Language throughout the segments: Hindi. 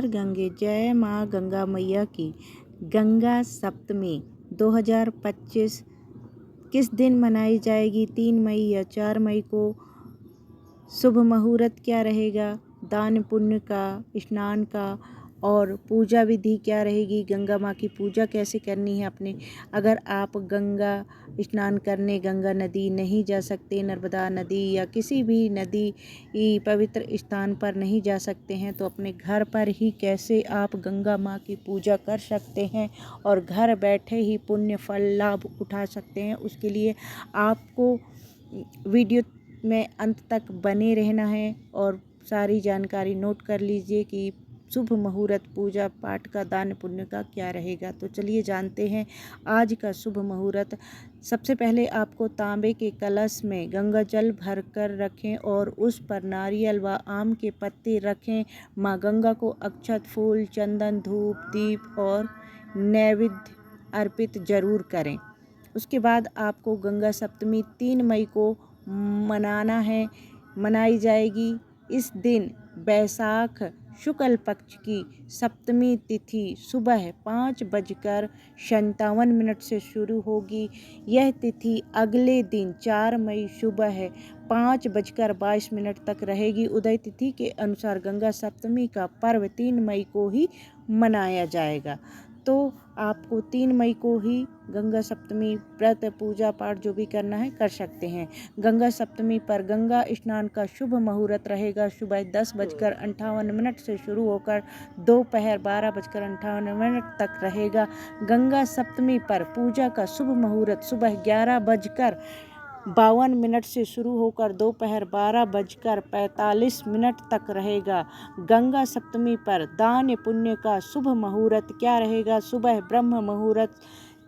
हर गंगे जय माँ गंगा मैया की। गंगा सप्तमी 2025 किस दिन मनाई जाएगी? 3 मई या 4 मई को? शुभ मुहूर्त क्या रहेगा? दान पुण्य का, स्नान का और पूजा विधि क्या रहेगी? गंगा माँ की पूजा कैसे करनी है अपने? अगर आप गंगा स्नान करने गंगा नदी नहीं जा सकते, नर्मदा नदी या किसी भी नदी पवित्र स्थान पर नहीं जा सकते हैं, तो अपने घर पर ही कैसे आप गंगा माँ की पूजा कर सकते हैं और घर बैठे ही पुण्य फल लाभ उठा सकते हैं। उसके लिए आपको वीडियो में अंत तक बने रहना है और सारी जानकारी नोट कर लीजिए कि शुभ मुहूर्त पूजा पाठ का, दान पुण्य का क्या रहेगा। तो चलिए जानते हैं आज का शुभ मुहूर्त। सबसे पहले आपको तांबे के कलश में गंगा जल भर कर रखें और उस पर नारियल व आम के पत्ते रखें। माँ गंगा को अक्षत, फूल, चंदन, धूप, दीप और नैवेद्य अर्पित जरूर करें। उसके बाद आपको गंगा सप्तमी 3 मई को मनाई जाएगी। इस दिन बैसाख शुक्ल पक्ष की सप्तमी तिथि सुबह 5:57 से शुरू होगी। यह तिथि अगले दिन 4 मई सुबह 5:22 तक रहेगी। उदय तिथि के अनुसार गंगा सप्तमी का पर्व 3 मई को ही मनाया जाएगा। तो आपको 3 मई को ही गंगा सप्तमी व्रत, पूजा पाठ जो भी करना है कर सकते हैं। गंगा सप्तमी पर गंगा स्नान का शुभ मुहूर्त रहेगा सुबह 10:58 से शुरू होकर दोपहर 12:58 तक रहेगा। गंगा सप्तमी पर पूजा का शुभ मुहूर्त सुबह 11:52 से शुरू होकर दोपहर 12:45 तक रहेगा। गंगा सप्तमी पर दान पुण्य का शुभ मुहूर्त क्या रहेगा? सुबह ब्रह्म मुहूर्त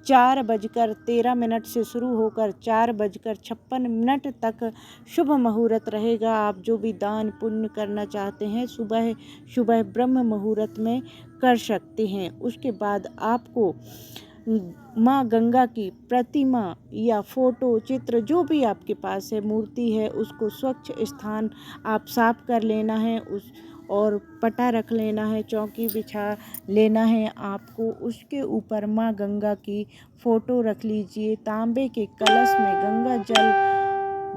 4:13 से शुरू होकर 4:56 तक शुभ मुहूर्त रहेगा। आप जो भी दान पुण्य करना चाहते हैं सुबह सुबह ब्रह्म मुहूर्त में कर सकते हैं। उसके बाद आपको माँ गंगा की प्रतिमा या फोटो, चित्र जो भी आपके पास है, मूर्ति है, उसको स्वच्छ स्थान आप साफ कर लेना है और पटा रख लेना है, चौकी बिछा लेना है आपको। उसके ऊपर माँ गंगा की फोटो रख लीजिए। तांबे के कलश में गंगा जल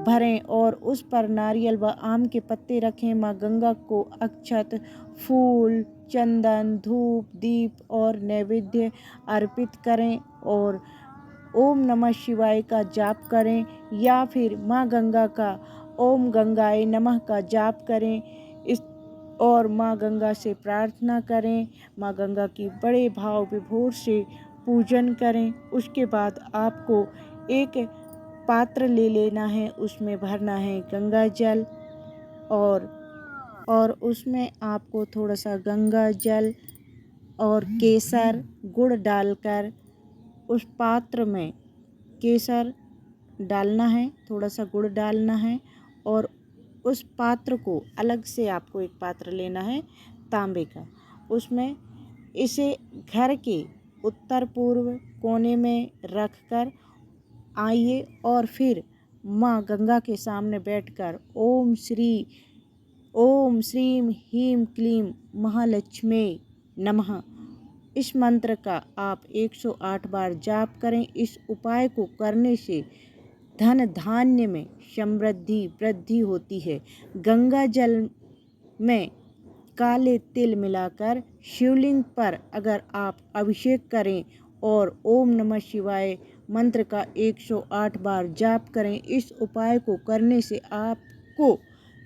भरें और उस पर नारियल व आम के पत्ते रखें। माँ गंगा को अक्षत, फूल, चंदन, धूप, दीप और नैवेद्य अर्पित करें और ओम नमः शिवाय का जाप करें या फिर माँ गंगा का ओम गंगाए नमः का जाप करें और माँ गंगा से प्रार्थना करें। माँ गंगा की बड़े भाव विभोर से पूजन करें। उसके बाद आपको एक पात्र ले लेना है, उसमें भरना है गंगा जल और उसमें आपको थोड़ा सा गंगा जल और केसर, गुड़ डालकर उस पात्र में केसर डालना है, थोड़ा सा गुड़ डालना है और उस पात्र को अलग से आपको एक पात्र लेना है तांबे का। उसमें इसे घर के उत्तर पूर्व कोने में रखकर आइए और फिर माँ गंगा के सामने बैठकर ओम श्रीम ह्रीम क्लीम महालक्ष्मी नमः इस मंत्र का आप 108 बार जाप करें। इस उपाय को करने से धन धान्य में समृद्धि वृद्धि होती है। गंगा जल में काले तिल मिलाकर शिवलिंग पर अगर आप अभिषेक करें और ओम नमः शिवाय मंत्र का 108 बार जाप करें, इस उपाय को करने से आपको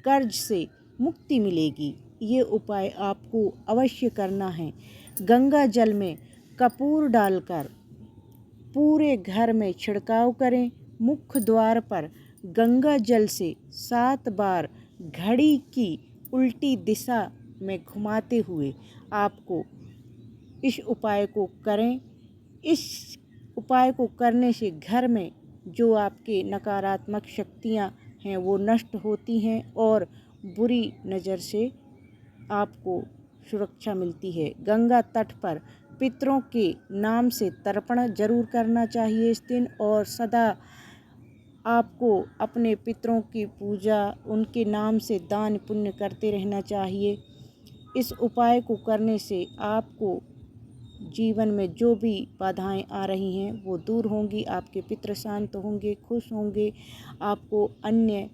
कर्ज से मुक्ति मिलेगी। ये उपाय आपको अवश्य करना है। गंगा जल में कपूर डालकर पूरे घर में छिड़काव करें। मुख्य द्वार पर गंगा जल से 7 बार घड़ी की उल्टी दिशा में घुमाते हुए आपको इस उपाय को करें। इस उपाय को करने से घर में जो आपके नकारात्मक शक्तियाँ हैं वो नष्ट होती हैं और बुरी नज़र से आपको सुरक्षा मिलती है। गंगा तट पर पितरों के नाम से तर्पण जरूर करना चाहिए इस दिन और सदा आपको अपने पितरों की पूजा, उनके नाम से दान पुण्य करते रहना चाहिए। इस उपाय को करने से आपको जीवन में जो भी बाधाएं आ रही हैं वो दूर होंगी, आपके पितृ शांत होंगे, खुश होंगे। आपको अन्य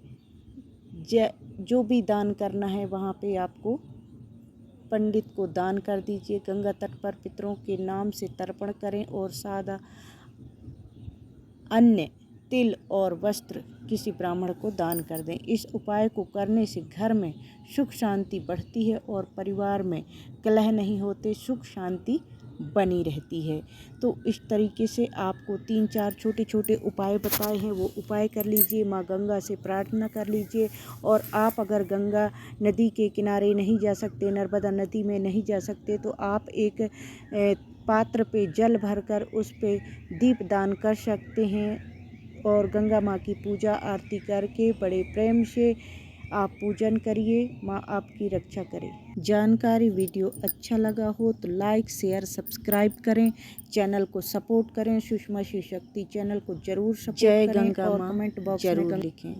जो भी दान करना है वहाँ पे आपको पंडित को दान कर दीजिए। गंगा तट पर पितरों के नाम से तर्पण करें और सादा अन्य तिल और वस्त्र किसी ब्राह्मण को दान कर दें। इस उपाय को करने से घर में सुख शांति बढ़ती है और परिवार में कलह नहीं होते, सुख शांति बनी रहती है। तो इस तरीके से आपको 3-4 छोटे छोटे उपाय बताए हैं, वो उपाय कर लीजिए। माँ गंगा से प्रार्थना कर लीजिए। और आप अगर गंगा नदी के किनारे नहीं जा सकते, नर्मदा नदी में नहीं जा सकते, तो आप एक पात्र पे जल भरकर उस पे दीप दान कर सकते हैं और गंगा माँ की पूजा आरती करके बड़े प्रेम से आप पूजन करिए। माँ आपकी रक्षा करे। जानकारी वीडियो अच्छा लगा हो तो लाइक शेयर सब्सक्राइब करें, चैनल को सपोर्ट करें। सुषमा शिव शक्ति चैनल को जरूर सपोर्ट करें और कमेंट बॉक्स में लिखें।